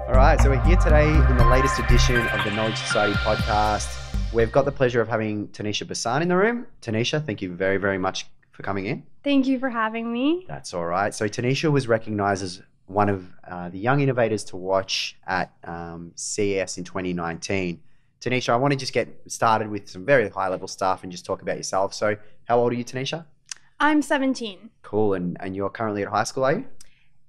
All right, so we're here today in the latest edition of the Knowledge Society podcast. We've got the pleasure of having Tanisha Bassan in the room. Tanisha, thank you very, very much for coming in. Thank you for having me. That's all right. So Tanisha was recognized as one of the young innovators to watch at CES in 2019. Tanisha, I want to just get started with some very high-level stuff and just talk about yourself. So how old are you, Tanisha? I'm 17. Cool. And you're currently at high school, are you?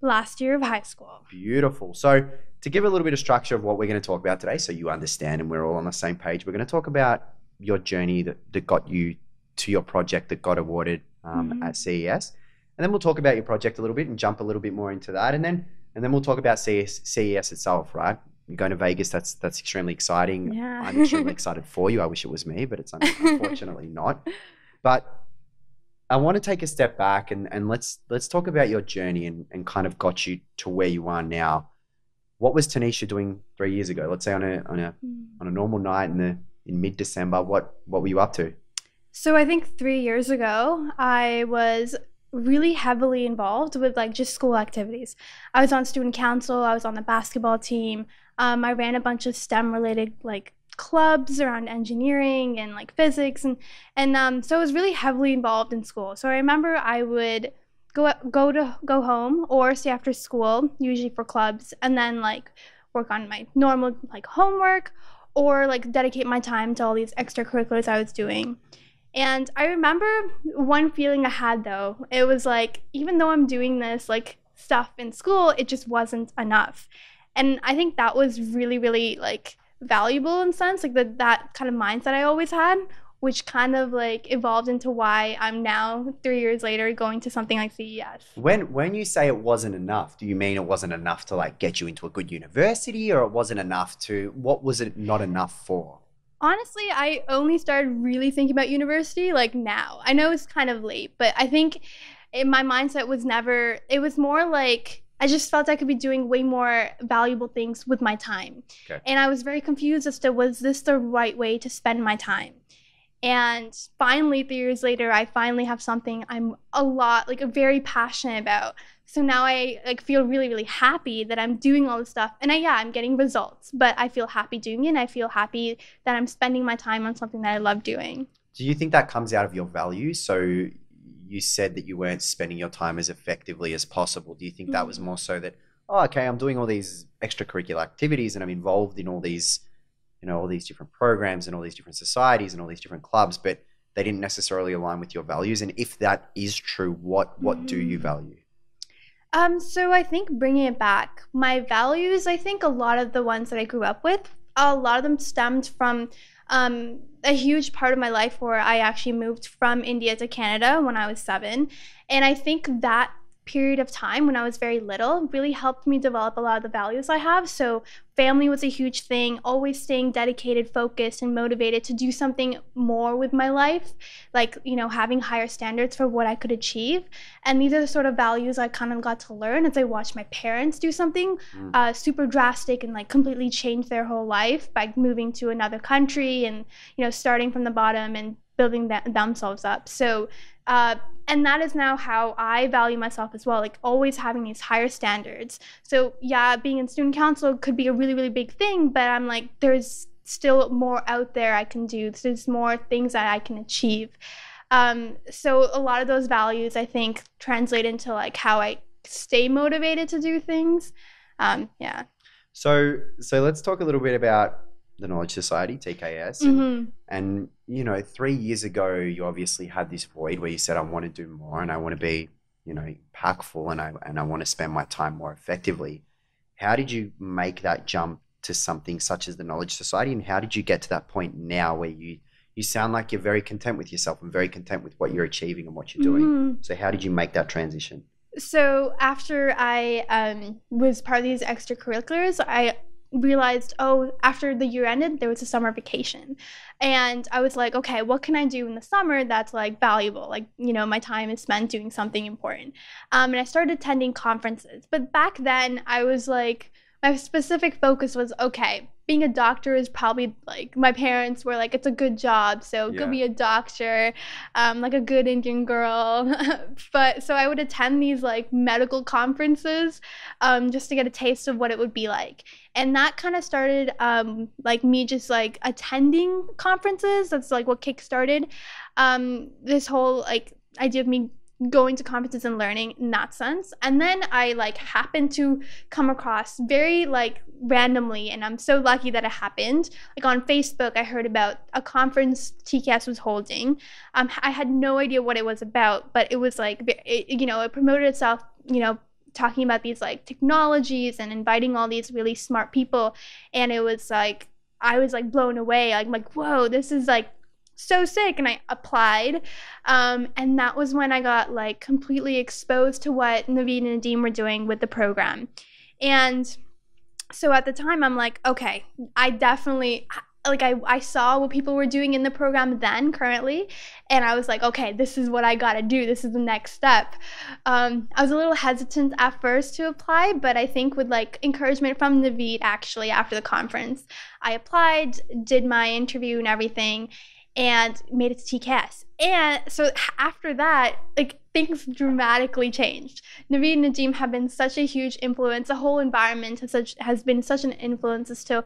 Last year of high school. Beautiful. So to give a little bit of structure of what we're going to talk about today so you understand and we're all on the same page, we're going to talk about your journey that got you to your project that got awarded at CES. And then we'll talk about your project a little bit and jump a little bit more into that. And then we'll talk about CES itself, right? You're going to Vegas. That's extremely exciting. Yeah. I'm extremely excited for you. I wish it was me, but it's unfortunately not. But I want to take a step back and let's talk about your journey and kind of got you to where you are now. What was Tanisha doing 3 years ago? Let's say on a normal night in mid-December, what were you up to? So I think 3 years ago, I was really heavily involved with just school activities. I was on student council. I was on the basketball team. I ran a bunch of STEM related clubs around engineering and physics and so I was really heavily involved in school. So I remember I would go home or stay after school, usually for clubs, and then work on my normal homework or dedicate my time to all these extracurriculars I was doing. And I remember one feeling I had though. It was even though I'm doing this stuff in school, it just wasn't enough. And I think that was really, really valuable in a sense, that kind of mindset I always had, which kind of evolved into why I'm now 3 years later going to something like CES. When you say it wasn't enough, do you mean it wasn't enough to get you into a good university, or it wasn't enough to, what was it not enough for? Honestly, I only started really thinking about university now. I know it's kind of late, but I think my mindset was never, it was more I just felt I could be doing way more valuable things with my time. Okay. And I was very confused as to, was this the right way to spend my time? And finally, 3 years later, I finally have something I'm very passionate about. So now I feel really, really happy that I'm doing all this stuff. And I'm getting results, but I feel happy doing it. And I feel happy that I'm spending my time on something that I love doing. Do you think that comes out of your values? So you said that you weren't spending your time as effectively as possible. Do you think that was more so that, I'm doing all these extracurricular activities and I'm involved in all these different programs and all these different societies and all these different clubs, but they didn't necessarily align with your values? And if that is true, what do you value? So I think bringing it back, my values, I think a lot of the ones that I grew up with, a lot of them stemmed from a huge part of my life where I actually moved from India to Canada when I was 7. And I think that period of time when I was very little really helped me develop a lot of the values I have. So family was a huge thing, always staying dedicated, focused, and motivated to do something more with my life, having higher standards for what I could achieve. And these are the sort of values I kind of got to learn as I watched my parents do something super drastic and completely change their whole life by moving to another country and, starting from the bottom and building themselves up. So and that is now how I value myself as well, always having these higher standards. So being in student council could be a really, really big thing, but I'm there's still more out there I can do. There's more things that I can achieve. So a lot of those values, I think, translate into how I stay motivated to do things. So let's talk a little bit about the Knowledge Society, TKS. And 3 years ago, you obviously had this void where you said, I want to do more and I want to be, impactful and I want to spend my time more effectively. How did you make that jump to something such as the Knowledge Society? And how did you get to that point now where you sound like you're very content with yourself and very content with what you're achieving and what you're doing? So how did you make that transition? So after I was part of these extracurriculars, I realized, after the year ended, there was a summer vacation. And I was okay, what can I do in the summer that's valuable? My time is spent doing something important. And I started attending conferences. But back then I was my specific focus was, okay, being a doctor is probably like, my parents were like, it's a good job, so go be a doctor, like a good Indian girl. But so I would attend these like medical conferences just to get a taste of what it would be like. And that kind of started like me just like attending conferences. That's like what kickstarted this whole like idea of me going to conferences and learning in that sense. And then I like happened to come across very like randomly, and I'm so lucky that it happened, like on Facebook I heard about a conference TKS was holding. I had no idea what it was about, but it was like it promoted itself, talking about these like technologies and inviting all these really smart people, and it was like I was like blown away. I'm like, whoa, this is like so sick. And I applied, and that was when I got like completely exposed to what Naveed and Nadeem were doing with the program. And so at the time I'm like, okay, I definitely like I saw what people were doing in the program then currently, and I was like, okay, this is what I gotta do, this is the next step. I was a little hesitant at first to apply, but I think with like encouragement from Naveed, actually after the conference I applied, did my interview and everything, and made it to TKS. And so after that, like things dramatically changed. Naveed and Nadeem have been such a huge influence. The whole environment has been such an influence as to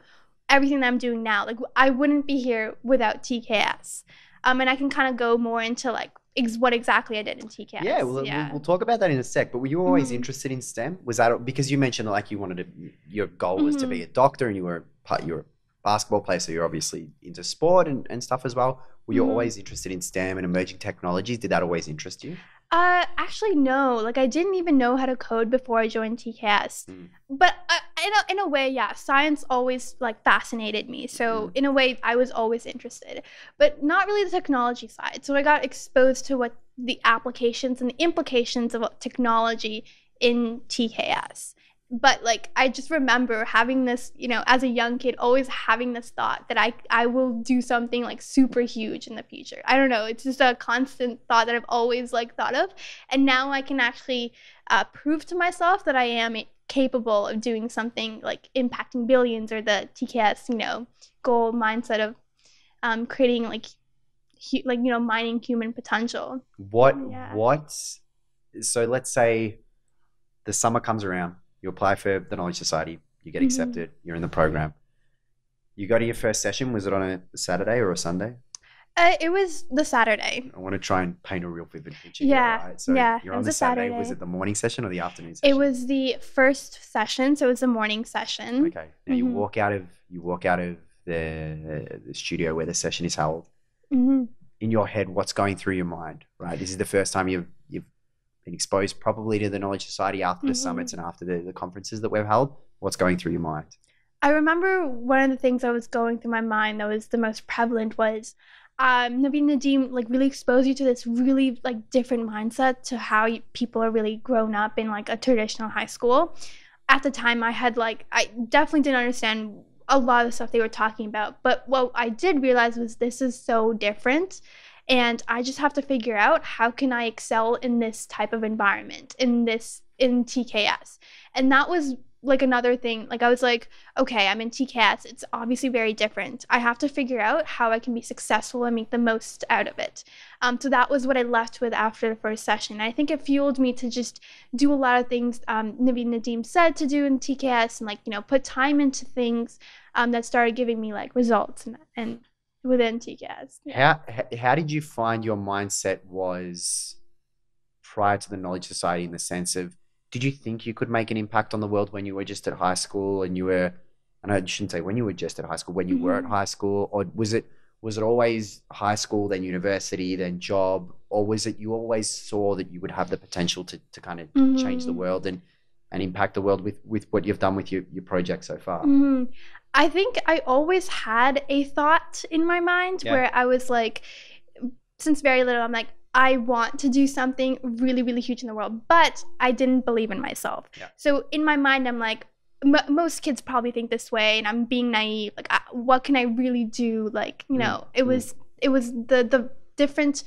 everything that I'm doing now. Like I wouldn't be here without TKS. And I can kind of go more into like what exactly I did in TKS. Yeah, we'll talk about that in a sec. But were you always interested in STEM? Was that because you mentioned that like you wanted to, your goal was to be a doctor, and you were a basketball player, so you're obviously into sport and stuff as well. Were you always interested in STEM and emerging technologies? Did that always interest you? Actually, no. Like I didn't even know how to code before I joined TKS. But in a way, yeah, science always like fascinated me. So in a way, I was always interested, but not really the technology side. So I got exposed to what the applications and the implications of technology in TKS. But like I just remember having this, as a young kid, always having this thought that I will do something like super huge in the future. I don't know, it's just a constant thought that I've always like thought of, and now I can actually prove to myself that I am capable of doing something like impacting billions, or the TKS goal mindset of creating like mining human potential. So let's say the summer comes around. You apply for the Knowledge Society, you get accepted, you're in the program. You go to your first session. Was it on a Saturday or a Sunday? It was the Saturday. I want to try and paint a real vivid picture. Yeah, here, right? So you're on the Saturday. Was it the morning session or the afternoon session? It was the first session, so it was the morning session. Okay. Now you walk out of the studio where the session is held. In your head, what's going through your mind? Right. This is the first time you've been exposed probably to the Knowledge Society after the summits and after the conferences that we've held. What's going through your mind? I remember one of the things that was going through my mind that was the most prevalent was Naveed and Nadeem like really expose you to this really like different mindset to how people are really grown up in like a traditional high school. At the time I definitely didn't understand a lot of the stuff they were talking about, but what I did realize was this is so different. And I just have to figure out how can I excel in this type of environment, in TKS. And that was like another thing. Like I was like, okay, I'm in TKS. It's obviously very different. I have to figure out how I can be successful and make the most out of it. So that was what I left with after the first session. I think it fueled me to just do a lot of things Naveed and Nadeem said to do in TKS, and put time into things that started giving me like results and within TKS. Yeah. How did you find your mindset was prior to the Knowledge Society, in the sense of, did you think you could make an impact on the world when you were just at high school and I shouldn't say when you were just at high school, when you were at high school, or was it always high school, then university, then job, or was it you always saw that you would have the potential to kind of change the world and impact the world with what you've done with your project so far? I think I always had a thought in my mind where I was like, since very little, I'm like, I want to do something really, really huge in the world, but I didn't believe in myself. So in my mind, I'm like, most kids probably think this way, and I'm being naive. Like, what can I really do? Like, it was the different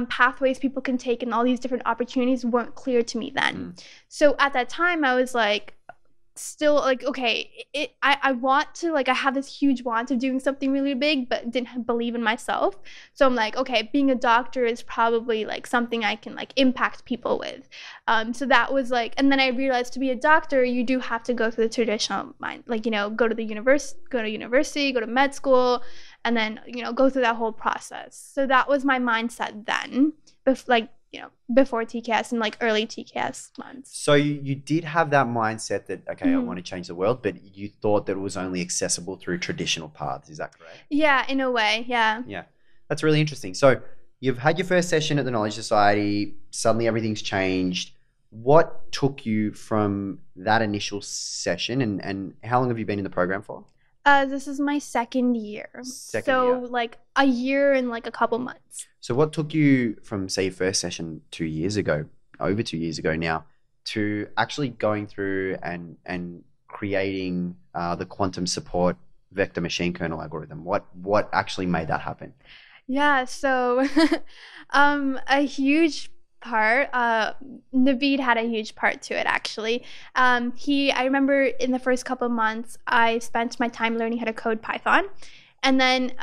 pathways people can take, and all these different opportunities weren't clear to me then. So at that time, I was like, still like, okay, I want to, like, I have this huge want of doing something really big, but didn't believe in myself. So I'm like, okay, being a doctor is probably like something I can like impact people with. So that was like, and then I realized to be a doctor, you do have to go through the traditional mind, like, you know, go to university, go to med school, and then, you know, go through that whole process. So that was my mindset then, before TKS and like early TKS months. So you did have that mindset that, okay, I want to change the world, but you thought that it was only accessible through traditional paths. Is that correct? Yeah, in a way. Yeah. Yeah. That's really interesting. So you've had your first session at the Knowledge Society. Suddenly everything's changed. What took you from that initial session and how long have you been in the program for? This is my second year. Like a year and like a couple months. So what took you from, say, your first session over 2 years ago now, to actually going through and creating the quantum support vector machine kernel algorithm? What actually made that happen? Yeah, so a huge part, Naveed had a huge part to it, actually. I remember in the first couple of months, I spent my time learning how to code Python. And then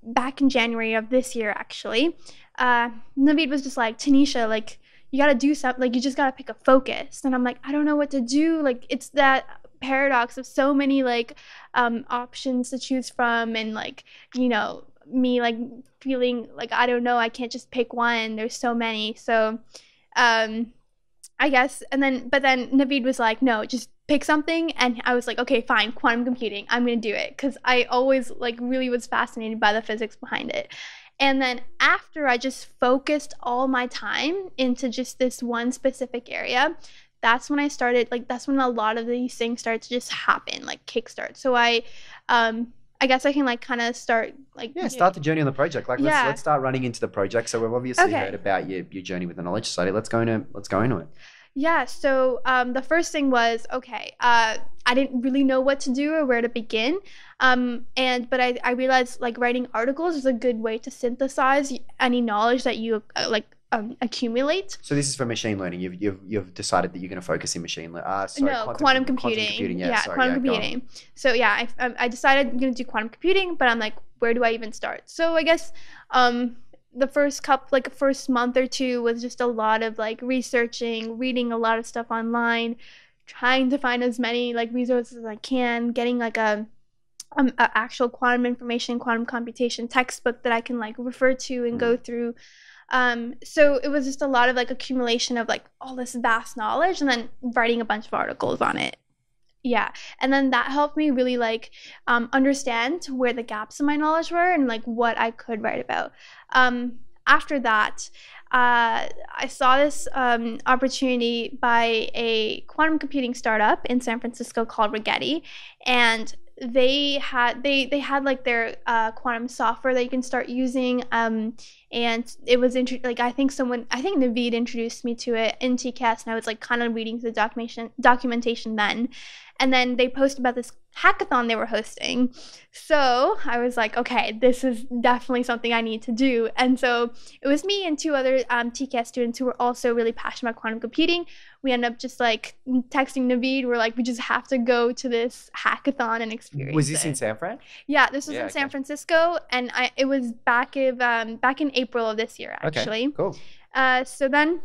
back in January of this year, actually, Naveed was just like, Tanisha, like, you got to do something, like, you just got to pick a focus. And I'm like, I don't know what to do. Like, it's that paradox of so many, like, options to choose from, and, like, you know, me, like, feeling like, I don't know, I can't just pick one. There's so many. So, I guess, but then Naveed was like, no, just pick something. And I was like, okay, fine, quantum computing, I'm gonna do it, because I always like really was fascinated by the physics behind it. And then after I just focused all my time into just this one specific area, that's when that's when a lot of these things start to just happen, like kickstart. So I guess I can like kind of start like start the journey on the project. Like let's start running into the project. So we've obviously heard about your journey with the Knowledge Society. Let's go into it. Yeah, so the first thing was, okay, I didn't really know what to do or where to begin. But I realized like writing articles is a good way to synthesize any knowledge that you accumulate. So this is for machine learning. You've decided that you're going to focus in machine learning. Quantum computing. Quantum computing. So yeah, I decided I'm going to do quantum computing, but I'm like, where do I even start? So I guess the first month or two was just a lot of like researching, reading a lot of stuff online, trying to find as many like resources as I can, getting like a actual quantum information, quantum computation textbook that I can like refer to and go through. So it was just a lot of like accumulation of like all this vast knowledge, and then writing a bunch of articles on it. Yeah, and then that helped me really like understand where the gaps in my knowledge were and like what I could write about. After that, I saw this opportunity by a quantum computing startup in San Francisco called Rigetti, and they had like their quantum software that you can start using, and it was I think Naveed introduced me to it in TKS, and I was like kind of reading through the documentation then. And then they posted about this hackathon they were hosting. So I was like, okay, this is definitely something I need to do. And so it was me and two other TKS students who were also really passionate about quantum computing. We ended up just like texting Naveed. We're like, we just have to go to this hackathon and experience it. Was this in San Fran? Yeah, this was in San Francisco. And it was back in April of this year, actually. Okay, cool. So then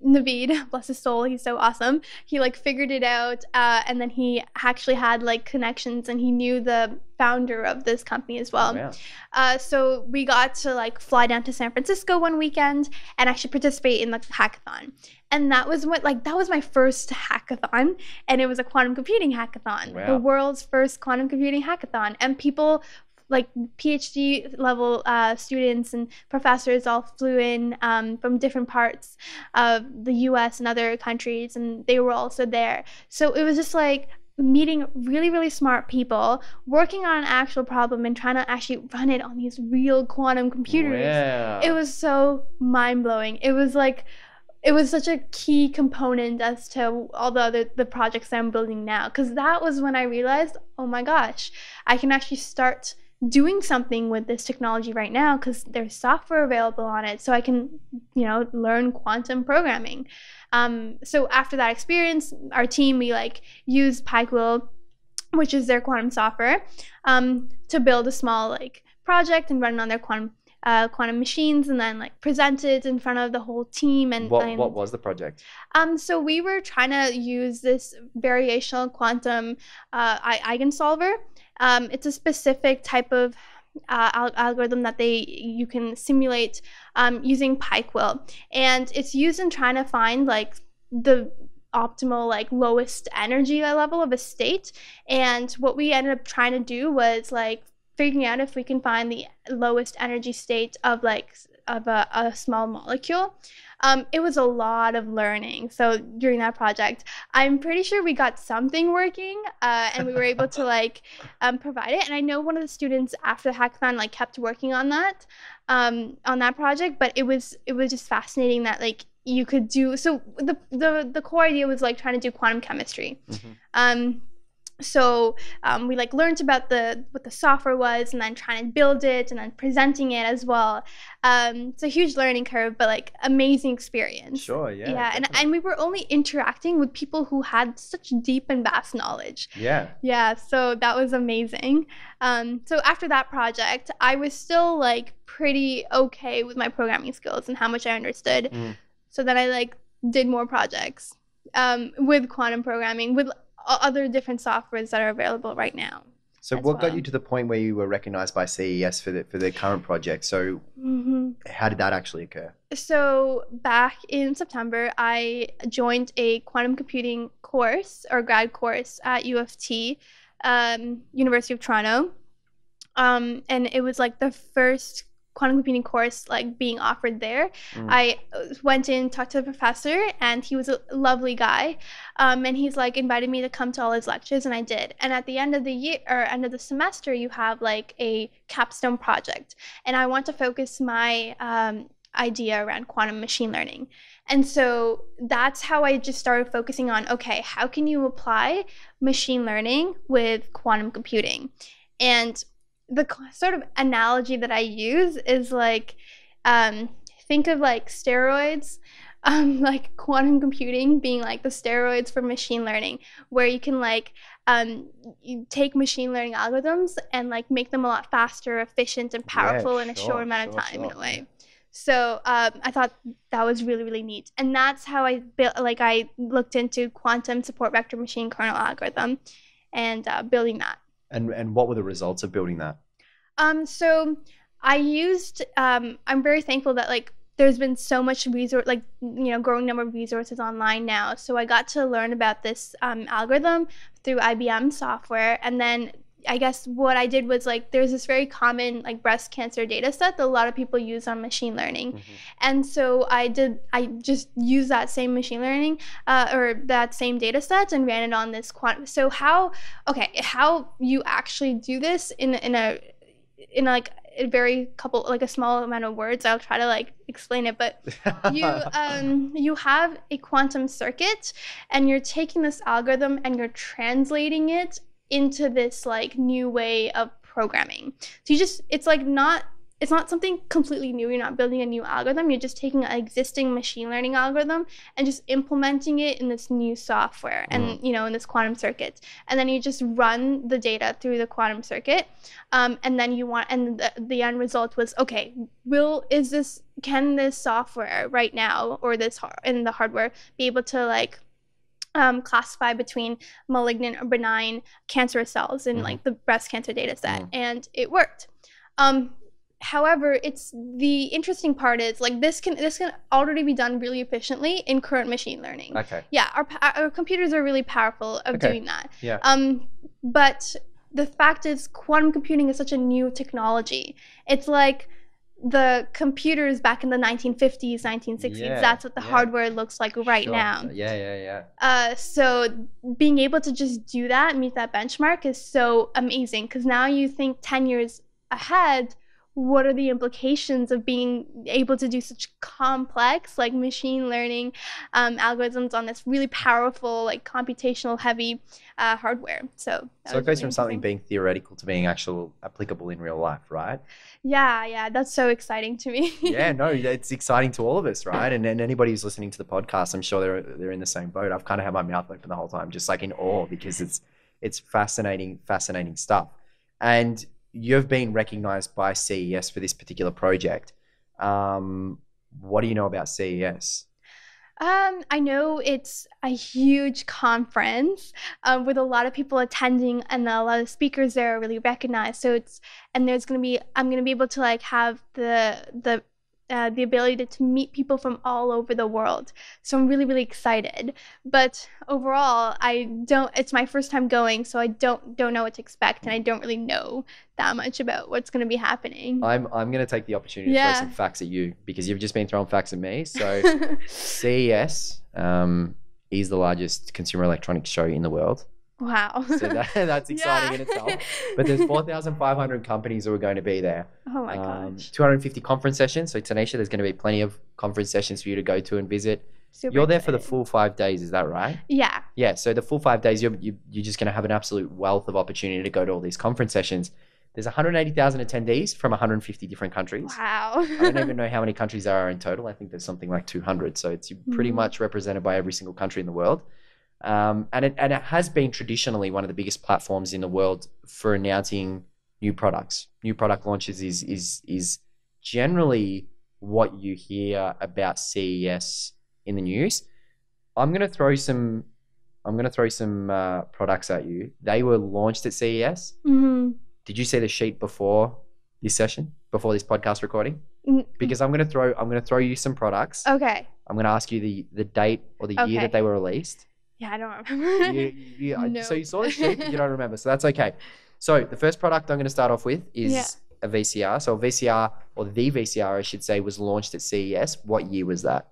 Naveed, bless his soul, he's so awesome. He like figured it out, and then he actually had like connections, and he knew the founder of this company as well. Yeah. So we got to like fly down to San Francisco one weekend and actually participate in the hackathon. And that was my first hackathon, and it was a quantum computing hackathon, the world's first quantum computing hackathon. And people like PhD level students and professors all flew in from different parts of the US and other countries, and they were also there. So it was just like meeting really, really smart people, working on an actual problem and trying to actually run it on these real quantum computers. Wow. It was so mind-blowing. It was such a key component as to all the projects that I'm building now, because that was when I realized, oh my gosh, I can actually start doing something with this technology right now because there's software available on it, so I can, learn quantum programming. So after that experience, our team, we like used Pikewill, which is their quantum software, to build a small like project and run it on their quantum machines, and then like present it in front of the whole team. And what was the project? So we were trying to use this variational quantum eigensolver. It's a specific type of algorithm that you can simulate using Pikewill, and it's used in trying to find like the optimal like lowest energy level of a state. And what we ended up trying to do was like figuring out if we can find the lowest energy state of a small molecule. It was a lot of learning. So during that project, I'm pretty sure we got something working, and we were able to like provide it. And I know one of the students after the hackathon like kept working on that project. But it was just fascinating that like you could do. So the core idea was like trying to do quantum chemistry. So we like learned about what the software was, and then trying to build it, and then presenting it as well. It's a huge learning curve, but like amazing experience. Sure, yeah. Yeah, and we were only interacting with people who had such deep and vast knowledge. Yeah. Yeah, so that was amazing. So after that project, I was still like pretty okay with my programming skills and how much I understood. So then I like did more projects with quantum programming, with other different softwares that are available right now. So what got you to the point where you were recognized by CES for the current project? So how did that actually occur? So back in September, I joined a quantum computing course or grad course at U of T, University of Toronto. And it was like the first quantum computing course like being offered there. I went in, talked to the professor, and he was a lovely guy, and he's like invited me to come to all his lectures, and I did. And at the end of the year or end of the semester, you have like a capstone project, and I want to focus my idea around quantum machine learning. And so that's how I just started focusing on, okay, how can you apply machine learning with quantum computing? And the sort of analogy that I use is like, think of like steroids, like quantum computing being like the steroids for machine learning, where you can like you take machine learning algorithms and like make them a lot faster, efficient, and powerful in a short amount of time in a way. So I thought that was really, really neat. And that's how I built, like I looked into quantum support vector machine kernel algorithm and building that. And what were the results of building that? So I used, I'm very thankful that like there's been so much growing number of resources online now. So I got to learn about this algorithm through IBM software. And then I guess what I did was like, there's this very common like breast cancer data set that a lot of people use on machine learning. And so I just used that same machine learning or that same data set and ran it on this quantum. So how you actually do this in like a very a small amount of words, I'll try to like explain it, but you have a quantum circuit, and you're taking this algorithm and you're translating it into this like new way of programming. So it's not something completely new. You're not building a new algorithm. You're just taking an existing machine learning algorithm and just implementing it in this new software and in this quantum circuit. And then you just run the data through the quantum circuit, and then the end result was, okay, can this software right now or in the hardware be able to like classify between malignant or benign cancerous cells in like the breast cancer data set? And it worked. However, it's the interesting part is like this can already be done really efficiently in current machine learning. Okay. Yeah, our computers are really powerful of doing that. Yeah. But the fact is, quantum computing is such a new technology. It's like the computers back in the 1950s, 1960s. Yeah, that's what the hardware looks like right now. Yeah. So being able to just do that, meet that benchmark is so amazing, because now you think 10 years ahead what are the implications of being able to do such complex like machine learning algorithms on this really powerful like computational heavy hardware. So it goes from something being theoretical to being actual applicable in real life, right? Yeah, that's so exciting to me. Yeah, no, it's exciting to all of us, right? And anybody who's listening to the podcast, I'm sure they're in the same boat. I've kind of had my mouth open the whole time, just like in awe, because it's fascinating stuff. And you've been recognized by CES for this particular project. What do you know about CES? I know it's a huge conference with a lot of people attending, and a lot of speakers there are really recognized. So I'm gonna be able to like have the ability to meet people from all over the world. So I'm really, really excited. But overall, it's my first time going, so I don't know what to expect, and I don't really know that much about what's going to be happening. I'm going to take the opportunity to throw some facts at you, because you've just been throwing facts at me. So CES is the largest consumer electronics show in the world. Wow. So that's exciting in itself. But there's 4,500 companies who are going to be there. Oh my gosh. 250 conference sessions. So Tanisha, there's going to be plenty of conference sessions for you to go to and visit. You're there for the full 5 days, is that right? Yeah. Yeah, so the full 5 days, you're just going to have an absolute wealth of opportunity to go to all these conference sessions. There's 180,000 attendees from 150 different countries. Wow. I don't even know how many countries there are in total. I think there's something like 200. So it's pretty much represented by every single country in the world. And it has been traditionally one of the biggest platforms in the world for announcing new products. New product launches is generally what you hear about CES in the news. I'm gonna throw some products at you. They were launched at CES. Mm-hmm. Did you see the sheet before this session, before this podcast recording? Because I'm gonna throw you some products. Okay. I'm gonna ask you the date or the year that they were released. Yeah, I don't remember. No. So you saw the sheet, but you don't remember. So that's okay. So the first product I'm going to start off with is a VCR. So a VCR, or the VCR, I should say, was launched at CES. What year was that?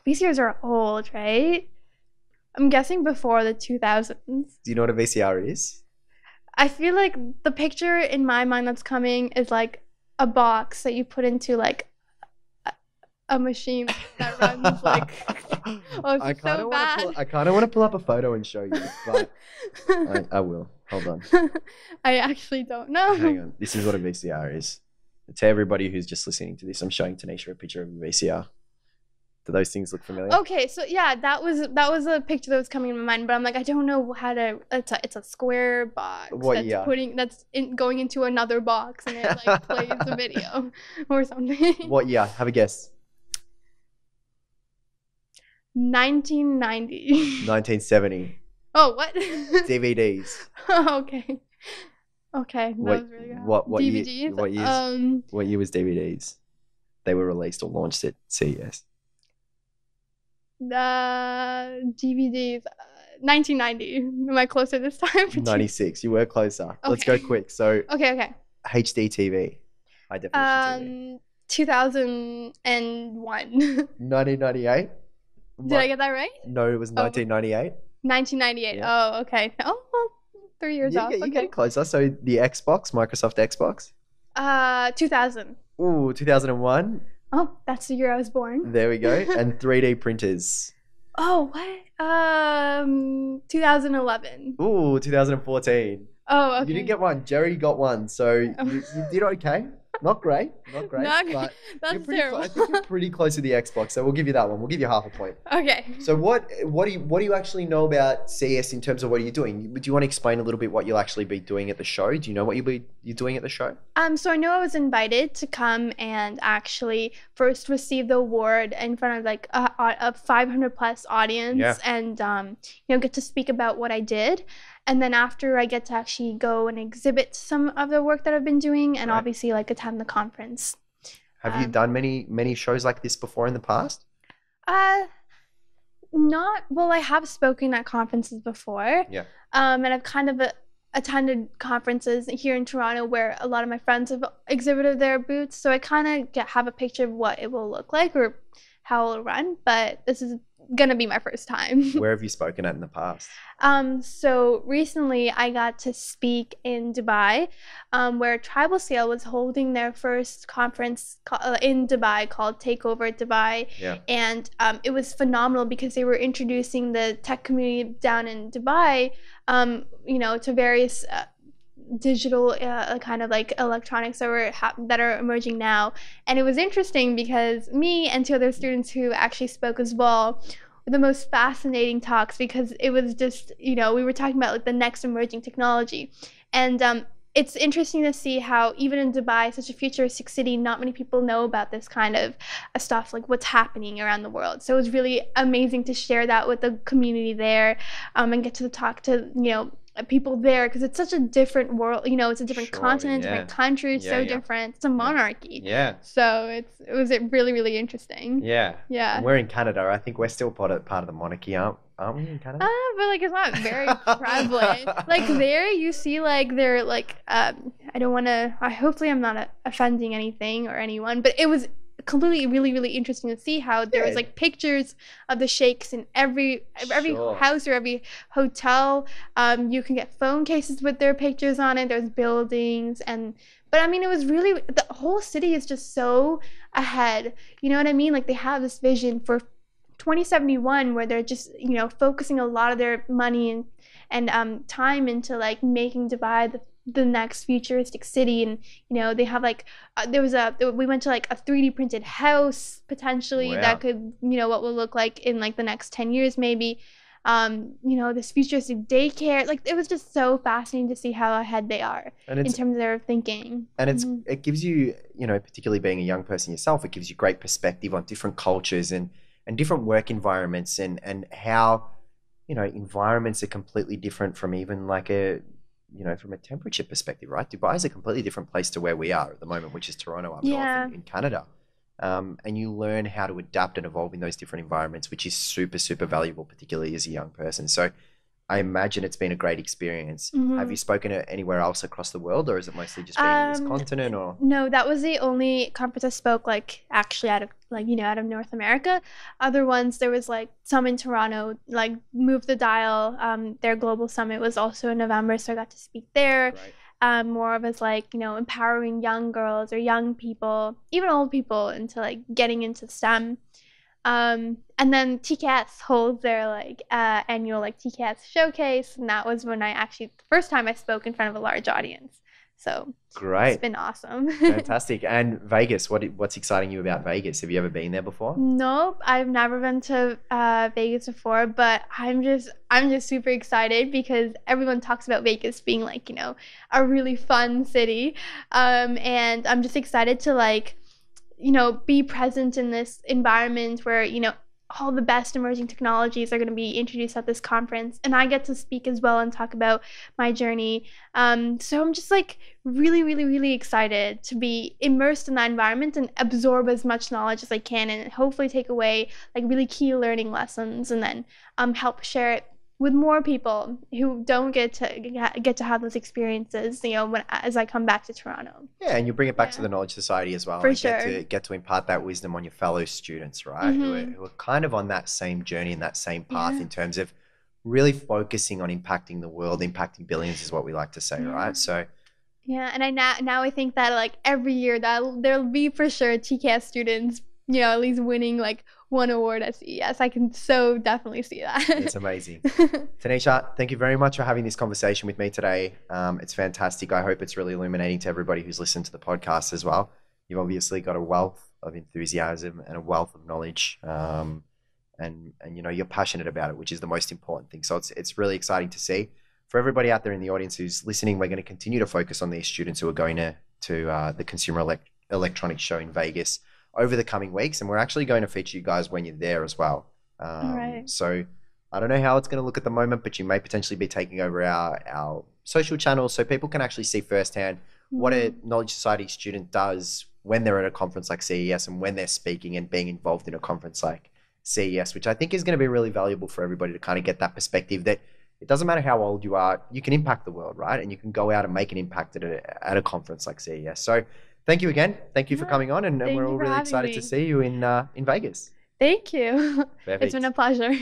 VCRs are old, right? I'm guessing before the 2000s. Do you know what a VCR is? I feel like the picture in my mind that's coming is like a box that you put into like a machine that runs like I kind of want to pull up a photo and show you, but I will. Hold on. I actually don't know. Hang on. This is what a VCR is. To everybody who's just listening to this, I'm showing Tanisha a picture of a VCR. Do those things look familiar? Okay, so yeah, that was a picture that was coming in my mind, but I'm like, I don't know how to. It's a square box going into another box, and it like plays a video or something. What year? Have a guess. 1990. 1970. Oh, what? DVDs. Oh, okay. That was really good. What DVDs? What year was DVDs? They were released or launched at CES. DVDs. 1990. Am I closer this time? 96. You were closer. Okay. Let's go quick. So. Okay. HD TV. High definition TV. 2001. 1998. Did I get that right? No, it was 1998. 1998. Yeah. Oh, okay. Oh, well, 3 years off. You get closer. So the Xbox, Microsoft Xbox. 2000. Ooh, 2001. Oh, that's the year I was born. There we go. And 3D printers. Oh, what? 2011. Ooh, 2014. Oh, okay. You didn't get one. Jerry got one. So you did okay. Not great. But that's terrible. I think you're pretty close to the Xbox, so we'll give you that one. We'll give you half a point. Okay. So what do you actually know about CES in terms of what are you doing? Do you want to explain a little bit what you'll actually be doing at the show? Do you know what you're doing at the show? So I know I was invited to come and actually first receive the award in front of like a 500 plus audience, and get to speak about what I did. And then after, I get to actually go and exhibit some of the work that I've been doing, and obviously like attend the conference. Have you done many shows like this before in the past? Well, I have spoken at conferences before. Yeah. And I've kind of attended conferences here in Toronto where a lot of my friends have exhibited their booths, so I kind of have a picture of what it will look like or how it'll run. But this is gonna be my first time. Where have you spoken at in the past? So recently I got to speak in Dubai, where Tribal Scale was holding their first conference in Dubai called Takeover Dubai. Yeah. And it was phenomenal because they were introducing the tech community down in Dubai, to various digital kind of like electronics that are emerging now. And it was interesting because me and two other students who actually spoke as well were the most fascinating talks, because it was just, we were talking about like the next emerging technology. And it's interesting to see how even in Dubai, such a futuristic city, not many people know about this kind of stuff, like what's happening around the world. So it was really amazing to share that with the community there, and get to talk to, people there, because it's such a different world, it's a different continent, different country, different. It's a monarchy. Yeah. So it was really, really interesting. Yeah. Yeah. And we're in Canada. I think we're still part of the monarchy, aren't we in Canada? But like it's not very prevalent. Like there you see like they're like hopefully I'm not offending anything or anyone, but it was completely really, really interesting to see how there was like pictures of the sheikhs in every house or every hotel. You can get phone cases with their pictures on it. There's buildings, but I mean, it was really, the whole city is just so ahead. You know what I mean? Like they have this vision for 2071 where they're just, focusing a lot of their money and time into like making Dubai the next futuristic city. And they have like we went to like a 3D printed house potentially that could, what will look like in like the next 10 years maybe. This futuristic daycare, like it was just so fascinating to see how ahead they are in terms of their thinking. And it gives you, particularly being a young person yourself, it gives you great perspective on different cultures and different work environments and how, environments are completely different from even like from a temperature perspective, right? Dubai is a completely different place to where we are at the moment, which is Toronto up north in Canada. And you learn how to adapt and evolve in those different environments, which is super, super valuable, particularly as a young person. So I imagine it's been a great experience. Have you spoken anywhere else across the world, or is it mostly just been in this continent? Or no, that was the only conference I spoke like actually out of North America. Other ones, there was like some in Toronto, like Move the Dial. Their global summit was also in November, so I got to speak there. Right. More of as like empowering young girls or young people, even old people, into like getting into STEM. And then TKS holds their like annual like TKS showcase, and that was when the first time I spoke in front of a large audience. So great, it's been awesome. Fantastic. And Vegas, what's exciting you about Vegas? Have you ever been there before? Nope, I've never been to Vegas before, but I'm just super excited because everyone talks about Vegas being like a really fun city, and I'm just excited to like be present in this environment where, all the best emerging technologies are going to be introduced at this conference. And I get to speak as well and talk about my journey. So I'm just like really, really, really excited to be immersed in that environment and absorb as much knowledge as I can and hopefully take away like really key learning lessons and then help share it with more people who don't get to have those experiences, as I come back to Toronto. Yeah, and you bring it back to the Knowledge Society as well. For sure. Get to impart that wisdom on your fellow students, right? Who are kind of on that same journey and that same path in terms of really focusing on impacting the world, impacting billions is what we like to say, right? So. Yeah, and now I think that like every year there'll be for sure TKS students, at least winning like one award at CES. I can so definitely see that. It's amazing. Tanisha, thank you very much for having this conversation with me today. It's fantastic. I hope it's really illuminating to everybody who's listened to the podcast as well. You've obviously got a wealth of enthusiasm and a wealth of knowledge, and you're passionate about it, which is the most important thing. So it's really exciting to see. For everybody out there in the audience who's listening, we're going to continue to focus on these students who are going to the Consumer Electronics Show in Vegas over the coming weeks, and we're actually going to feature you guys when you're there as well. Right. So I don't know how it's going to look at the moment, but you may potentially be taking over our social channels so people can actually see firsthand what a Knowledge Society student does when they're at a conference like CES and when they're speaking and being involved in a conference like CES, which I think is going to be really valuable for everybody to kind of get that perspective that it doesn't matter how old you are, you can impact the world, right? And you can go out and make an impact at a conference like CES. So thank you again. Thank you for coming on, and we're all really excited to see you in Vegas. Thank you. Perfect. It's been a pleasure.